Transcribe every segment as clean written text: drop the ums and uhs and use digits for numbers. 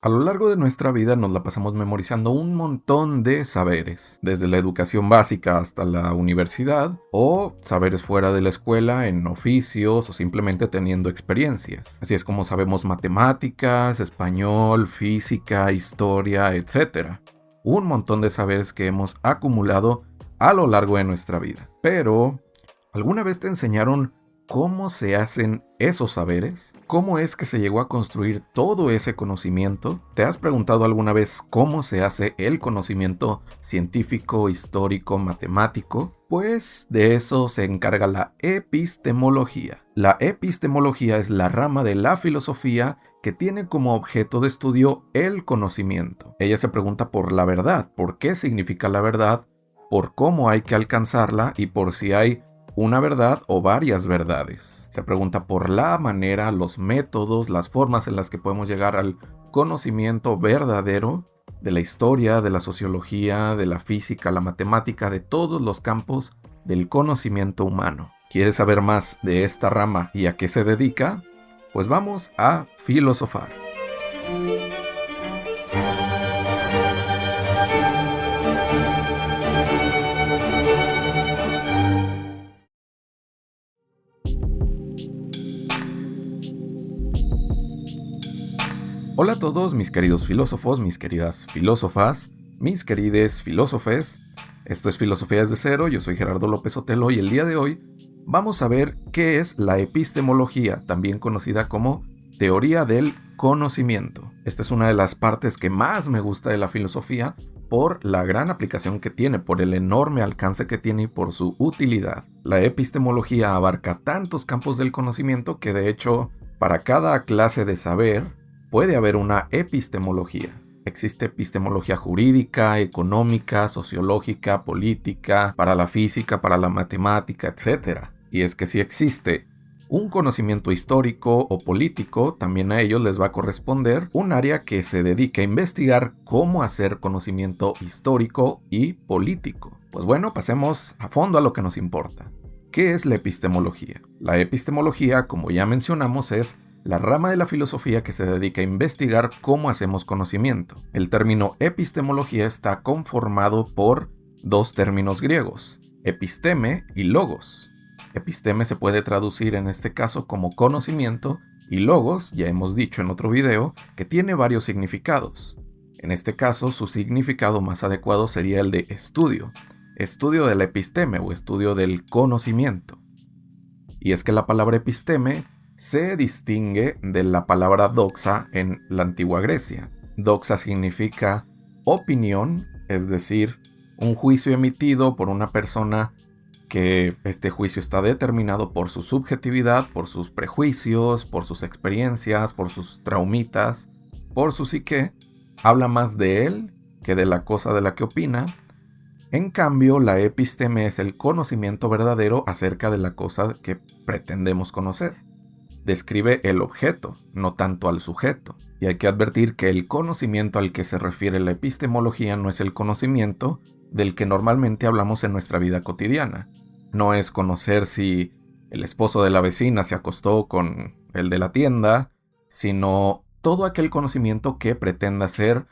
A lo largo de nuestra vida nos la pasamos memorizando un montón de saberes, desde la educación básica hasta la universidad, o saberes fuera de la escuela en oficios o simplemente teniendo experiencias. Así es como sabemos matemáticas, español, física, historia, etc. Un montón de saberes que hemos acumulado a lo largo de nuestra vida. Pero, ¿alguna vez te enseñaron cómo se hacen esos saberes? ¿Cómo es que se llegó a construir todo ese conocimiento? ¿Te has preguntado alguna vez cómo se hace el conocimiento científico, histórico, matemático? Pues de eso se encarga la epistemología. La epistemología es la rama de la filosofía que tiene como objeto de estudio el conocimiento. Ella se pregunta por la verdad, por qué significa la verdad, por cómo hay que alcanzarla y por si hay una verdad o varias verdades. Se pregunta por la manera, los métodos, las formas en las que podemos llegar al conocimiento verdadero de la historia, de la sociología, de la física, la matemática, de todos los campos del conocimiento humano. ¿Quieres saber más de esta rama y a qué se dedica? Pues vamos a filosofar. Hola a todos mis queridos filósofos, mis queridas filósofas, mis querides filósofes. Esto es Filosofía desde Cero, yo soy Gerardo López Otelo y el día de hoy vamos a ver qué es la epistemología, también conocida como teoría del conocimiento. Esta es una de las partes que más me gusta de la filosofía por la gran aplicación que tiene, por el enorme alcance que tiene y por su utilidad. La epistemología abarca tantos campos del conocimiento que de hecho para cada clase de saber puede haber una epistemología. Existe epistemología jurídica, económica, sociológica, política, para la física, para la matemática, etc. Y es que si existe un conocimiento histórico o político, también a ellos les va a corresponder un área que se dedique a investigar cómo hacer conocimiento histórico y político. Pues bueno, pasemos a fondo a lo que nos importa. ¿Qué es la epistemología? La epistemología, como ya mencionamos, es la rama de la filosofía que se dedica a investigar cómo hacemos conocimiento. El término epistemología está conformado por dos términos griegos, episteme y logos. Episteme se puede traducir en este caso como conocimiento y logos, ya hemos dicho en otro video, que tiene varios significados. En este caso, su significado más adecuado sería el de estudio de la episteme o estudio del conocimiento. Y es que la palabra episteme se distingue de la palabra doxa en la antigua Grecia. Doxa significa opinión, es decir, un juicio emitido por una persona que este juicio está determinado por su subjetividad, por sus prejuicios, por sus experiencias, por sus traumitas, por su psique. Habla más de él que de la cosa de la que opina. En cambio, la episteme es el conocimiento verdadero acerca de la cosa que pretendemos conocer. Describe el objeto, no tanto al sujeto. Y hay que advertir que el conocimiento al que se refiere la epistemología no es el conocimiento del que normalmente hablamos en nuestra vida cotidiana. No es conocer si el esposo de la vecina se acostó con el de la tienda, sino todo aquel conocimiento que pretenda ser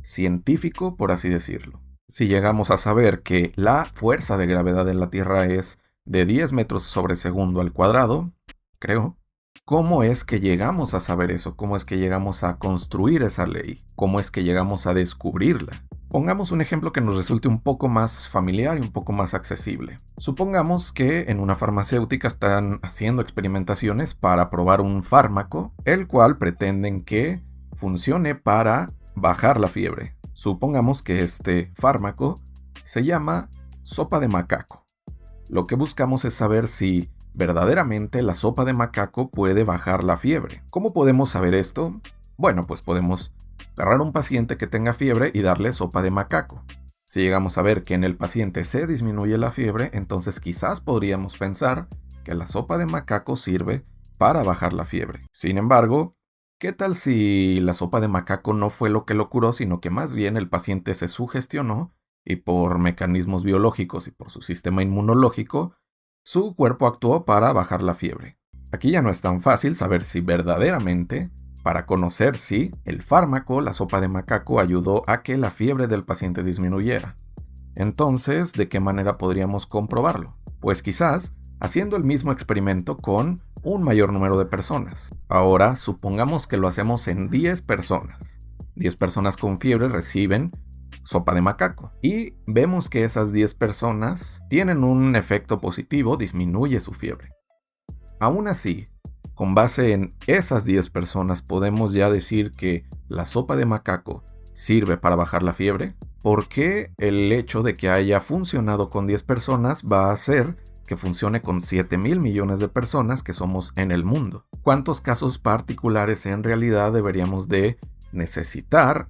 científico, por así decirlo. Si llegamos a saber que la fuerza de gravedad en la Tierra es de 10 metros sobre segundo al cuadrado, creo, ¿cómo es que llegamos a saber eso? ¿Cómo es que llegamos a construir esa ley? ¿Cómo es que llegamos a descubrirla? Pongamos un ejemplo que nos resulte un poco más familiar y un poco más accesible. Supongamos que en una farmacéutica están haciendo experimentaciones para probar un fármaco, el cual pretenden que funcione para bajar la fiebre. Supongamos que este fármaco se llama sopa de macaco. Lo que buscamos es saber si verdaderamente la sopa de macaco puede bajar la fiebre. ¿Cómo podemos saber esto? Bueno, pues podemos agarrar a un paciente que tenga fiebre y darle sopa de macaco. Si llegamos a ver que en el paciente se disminuye la fiebre, entonces quizás podríamos pensar que la sopa de macaco sirve para bajar la fiebre. Sin embargo, ¿qué tal si la sopa de macaco no fue lo que lo curó, sino que más bien el paciente se sugestionó y por mecanismos biológicos y por su sistema inmunológico, su cuerpo actuó para bajar la fiebre? Aquí ya no es tan fácil saber si verdaderamente para conocer si el fármaco, la sopa de macaco, ayudó a que la fiebre del paciente disminuyera. Entonces, ¿de qué manera podríamos comprobarlo? Pues quizás haciendo el mismo experimento con un mayor número de personas. Ahora, supongamos que lo hacemos en 10 personas. 10 personas con fiebre reciben sopa de macaco y vemos que esas 10 personas tienen un efecto positivo, disminuye su fiebre. Aún así, con base en esas 10 personas podemos ya decir que la sopa de macaco sirve para bajar la fiebre. ¿Por qué el hecho de que haya funcionado con 10 personas va a hacer que funcione con 7,000 millones de personas que somos en el mundo? ¿Cuántos casos particulares en realidad deberíamos de necesitar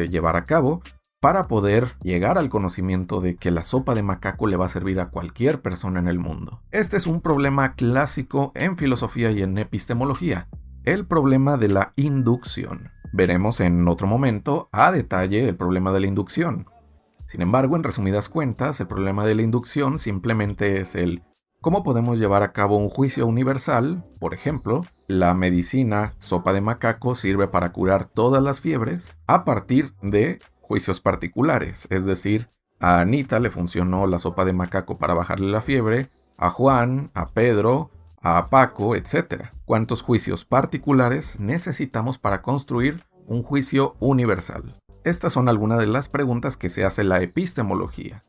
llevar a cabo para poder llegar al conocimiento de que la sopa de macaco le va a servir a cualquier persona en el mundo? Este es un problema clásico en filosofía y en epistemología, el problema de la inducción. Veremos en otro momento a detalle el problema de la inducción. Sin embargo, en resumidas cuentas, el problema de la inducción simplemente es el cómo podemos llevar a cabo un juicio universal. Por ejemplo, la medicina sopa de macaco sirve para curar todas las fiebres a partir de juicios particulares, es decir, a Anita le funcionó la sopa de macaco para bajarle la fiebre, a Juan, a Pedro, a Paco, etc. ¿Cuántos juicios particulares necesitamos para construir un juicio universal? Estas son algunas de las preguntas que se hace la epistemología.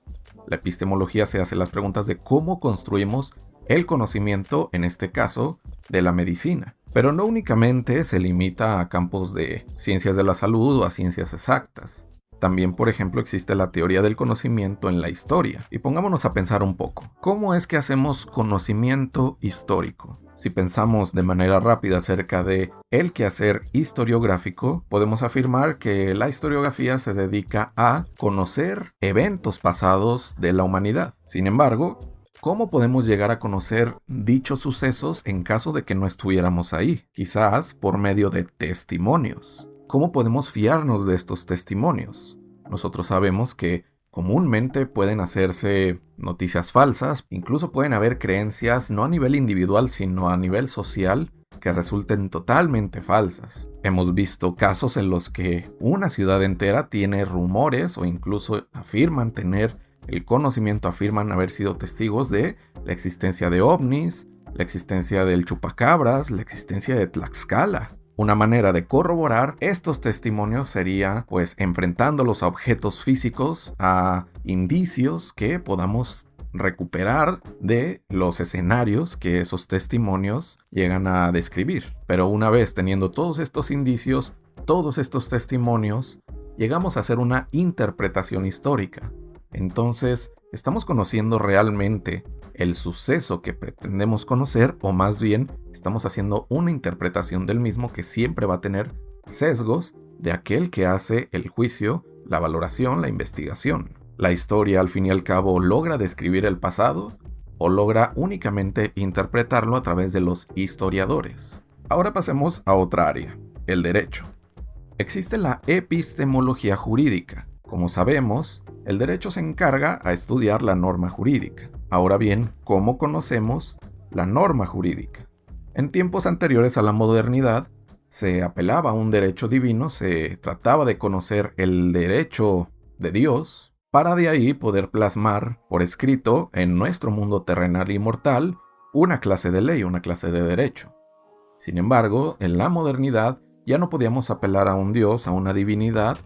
La epistemología se hace las preguntas de cómo construimos el conocimiento, en este caso, de la medicina. Pero no únicamente se limita a campos de ciencias de la salud o a ciencias exactas. También, por ejemplo, existe la teoría del conocimiento en la historia. Y pongámonos a pensar un poco. ¿Cómo es que hacemos conocimiento histórico? Si pensamos de manera rápida acerca de el quehacer historiográfico, podemos afirmar que la historiografía se dedica a conocer eventos pasados de la humanidad. Sin embargo, ¿cómo podemos llegar a conocer dichos sucesos en caso de que no estuviéramos ahí? Quizás por medio de testimonios. ¿Cómo podemos fiarnos de estos testimonios? Nosotros sabemos que comúnmente pueden hacerse noticias falsas, incluso pueden haber creencias no a nivel individual sino a nivel social que resulten totalmente falsas. Hemos visto casos en los que una ciudad entera tiene rumores o incluso afirman tener el conocimiento, afirman haber sido testigos de la existencia de ovnis, la existencia del chupacabras, la existencia de Tlaxcala. Una manera de corroborar estos testimonios sería, pues, enfrentándolos a objetos físicos, a indicios que podamos recuperar de los escenarios que esos testimonios llegan a describir. Pero una vez teniendo todos estos indicios, todos estos testimonios, llegamos a hacer una interpretación histórica. Entonces, ¿estamos conociendo realmente el suceso que pretendemos conocer, o más bien estamos haciendo una interpretación del mismo que siempre va a tener sesgos de aquel que hace el juicio, la valoración, la investigación? ¿La historia al fin y al cabo logra describir el pasado o logra únicamente interpretarlo a través de los historiadores? Ahora pasemos a otra área, el derecho. Existe la epistemología jurídica. Como sabemos, el derecho se encarga a estudiar la norma jurídica. Ahora bien, ¿cómo conocemos la norma jurídica? En tiempos anteriores a la modernidad, se apelaba a un derecho divino, se trataba de conocer el derecho de Dios, para de ahí poder plasmar por escrito en nuestro mundo terrenal y mortal una clase de ley, una clase de derecho. Sin embargo, en la modernidad ya no podíamos apelar a un Dios, a una divinidad,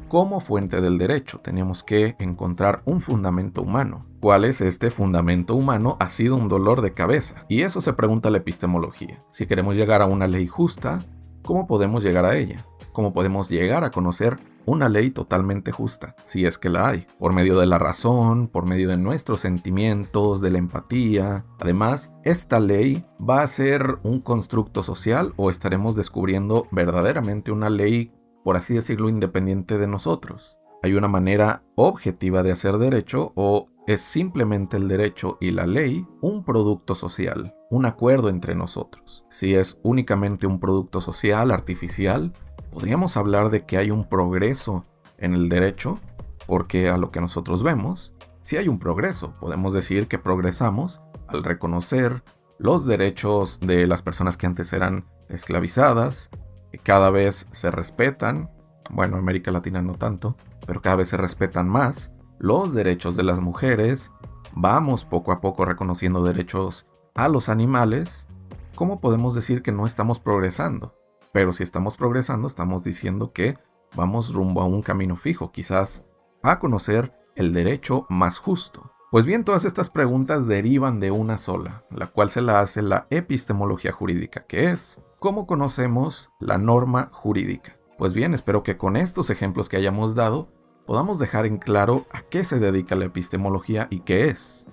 como fuente del derecho. Teníamos que encontrar un fundamento humano. ¿Cuál es este fundamento humano? Ha sido un dolor de cabeza. Y eso se pregunta la epistemología. Si queremos llegar a una ley justa, ¿cómo podemos llegar a ella? ¿Cómo podemos llegar a conocer una ley totalmente justa, si es que la hay? Por medio de la razón, por medio de nuestros sentimientos, de la empatía. Además, ¿esta ley va a ser un constructo social o estaremos descubriendo verdaderamente una ley, por así decirlo, independiente de nosotros? ¿Hay una manera objetiva de hacer derecho o es simplemente el derecho y la ley un producto social, un acuerdo entre nosotros? Si es únicamente un producto social, artificial, podríamos hablar de que hay un progreso en el derecho, porque a lo que nosotros vemos, sí hay un progreso. Podemos decir que progresamos al reconocer los derechos de las personas que antes eran esclavizadas, cada vez se respetan, bueno, América Latina no tanto, pero cada vez se respetan más los derechos de las mujeres, vamos poco a poco reconociendo derechos a los animales. ¿Cómo podemos decir que no estamos progresando? Pero si estamos progresando, estamos diciendo que vamos rumbo a un camino fijo, quizás a conocer el derecho más justo. Pues bien, todas estas preguntas derivan de una sola, la cual se la hace la epistemología jurídica, que es ¿cómo conocemos la norma jurídica? Pues bien, espero que con estos ejemplos que hayamos dado podamos dejar en claro a qué se dedica la epistemología y qué es.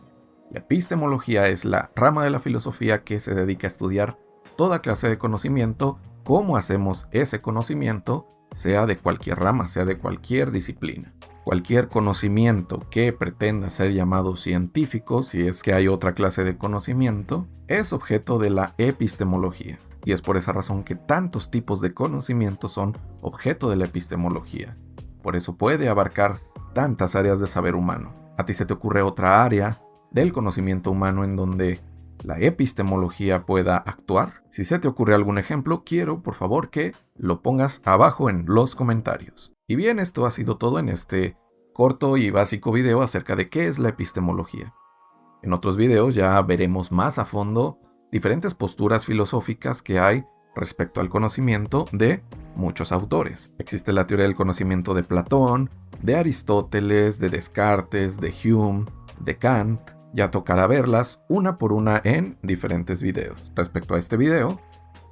La epistemología es la rama de la filosofía que se dedica a estudiar toda clase de conocimiento, cómo hacemos ese conocimiento, sea de cualquier rama, sea de cualquier disciplina. Cualquier conocimiento que pretenda ser llamado científico, si es que hay otra clase de conocimiento, es objeto de la epistemología. Y es por esa razón que tantos tipos de conocimiento son objeto de la epistemología. Por eso puede abarcar tantas áreas de saber humano. ¿A ti se te ocurre otra área del conocimiento humano en donde la epistemología pueda actuar? Si se te ocurre algún ejemplo, quiero por favor que lo pongas abajo en los comentarios. Y bien, esto ha sido todo en este corto y básico video acerca de qué es la epistemología. En otros videos ya veremos más a fondo diferentes posturas filosóficas que hay respecto al conocimiento de muchos autores. Existe la teoría del conocimiento de Platón, de Aristóteles, de Descartes, de Hume, de Kant. Ya tocará verlas una por una en diferentes videos. Respecto a este video,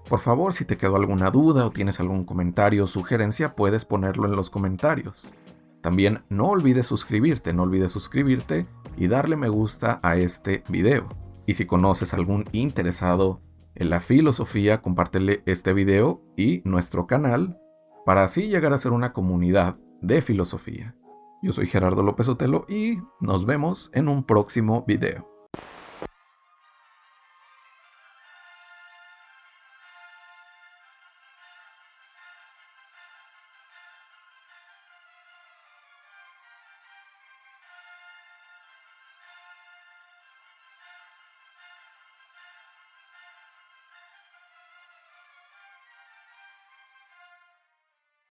por favor, si te quedó alguna duda o tienes algún comentario o sugerencia, puedes ponerlo en los comentarios. También no olvides suscribirte y darle me gusta a este video. Y si conoces algún interesado en la filosofía, compártele este video y nuestro canal para así llegar a ser una comunidad de filosofía. Yo soy Gerardo López Otelo y nos vemos en un próximo video.